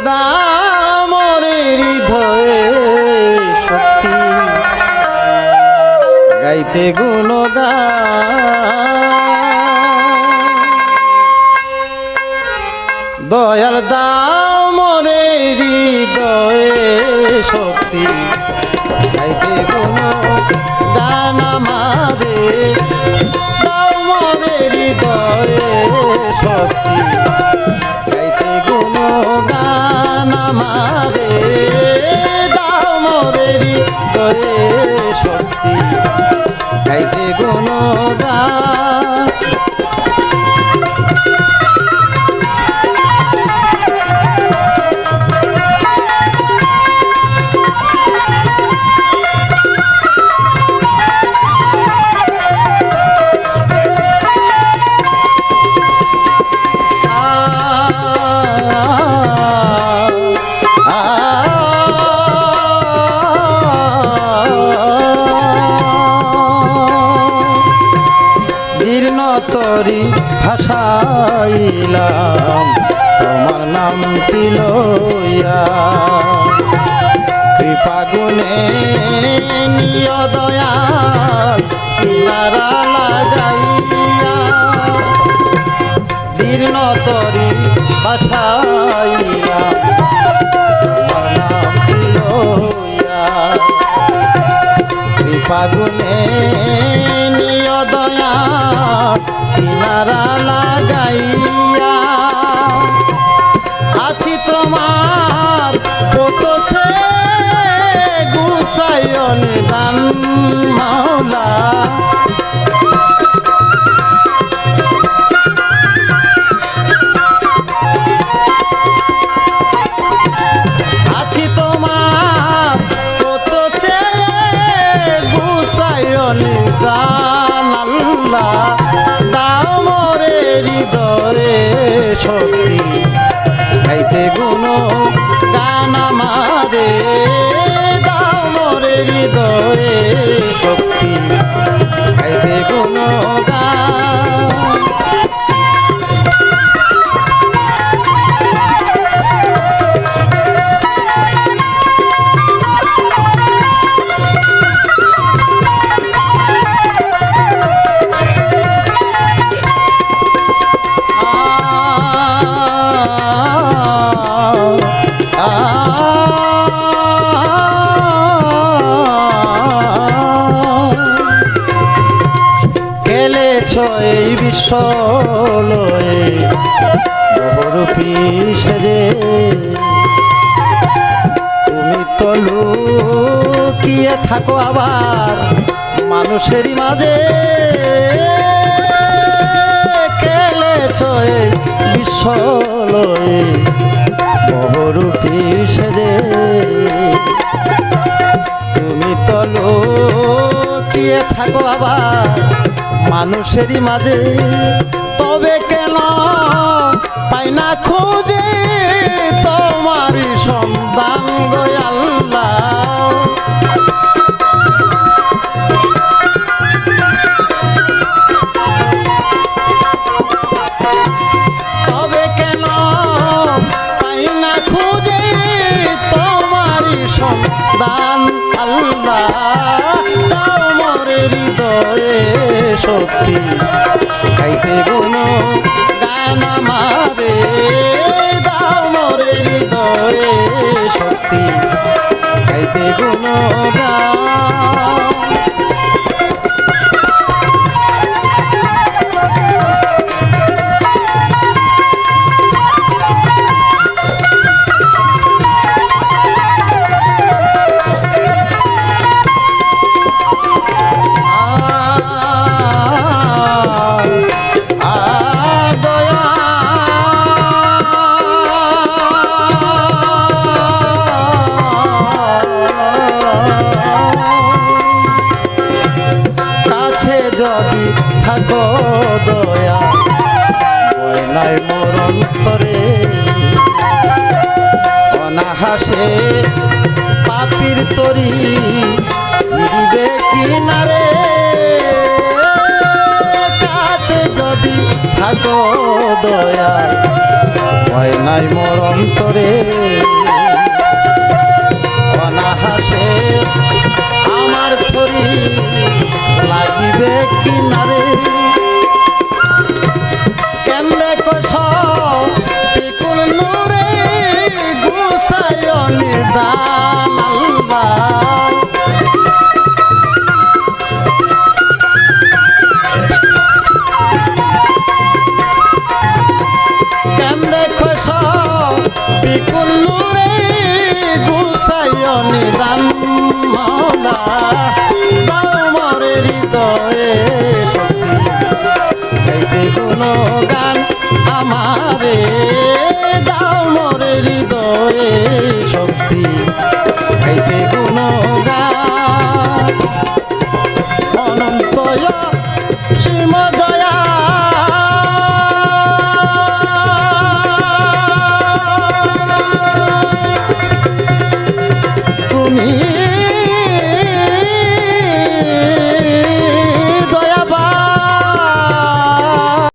দামরে হৃদয়ে শক্তি গাইতে গুণগান দয়াল দামরে হৃদয়ে শক্তি গাইতে গুণগান আমারে দামরে হৃদয়ে শক্তি গাইতে গুণগান আমারে দামরে হৃদয়ে শক্তি গাইতে গুণগান তরি ভাষাইলাম তোমার নামটি লইয়া কৃপা গুণে নিয় দয়াল কিনারা লাগাইয়া জীর্ণ তরি ভাষাইলাম তোমার নামটি লইয়া কৃপা গুণে নিয় দয়াল কিনারা লাগাইয়া আছি তোমার কত গুসাইন দান মাওলা আছি তোমার কত গুসাইন দান আল্লাহ দামরে হৃদয়ে শক্তি গাইতে গুণগান আমারে দামরে হৃদয়ে শক্তি গাইতে গুণগান এই বিশ্বলয়ে বহুরূপী সেজে তুমি তো লুকিয়ে থাকো আবার মানুষেরই মাঝে খেলেছ এই বিশ্বলয়ে বহুরূপী সেজে তুমি তো লুকিয়ে থাকো আবার মানুষেরই মাঝে তবে কেন পাই না খুঁজে তোমার সন্ধান গো আল্লাহ তবে কেন পাই না খুঁজে তোমার সন্ধান আল্লাহ দামরে হৃদয়ে শক্তি গাইতে গুণগান আমারে দামরে হৃদয়ে শক্তি গাইতে গুণগান যদি থাকো দয়া নাই মোর অন্তরে অনাহাসে পাপির তরি ফিরিবে কিনারে কাছে যদি থাকো দয়াল ভয় নাই মোর অন্তরে অনাহাসে আমার থরি লাগিবে কিনারে কেন্দ্রে কষ পিকুল নূরে গুসায় নিদান আলবা কেন্দ্রে কষ পিকুল নূরে গুসায় নিদান মাওলা দাও মরে হৃদয়ে শক্তি গাইতে গুণগান আমারে দাও মরে হৃদয়ে শক্তি গাইতে গুণগান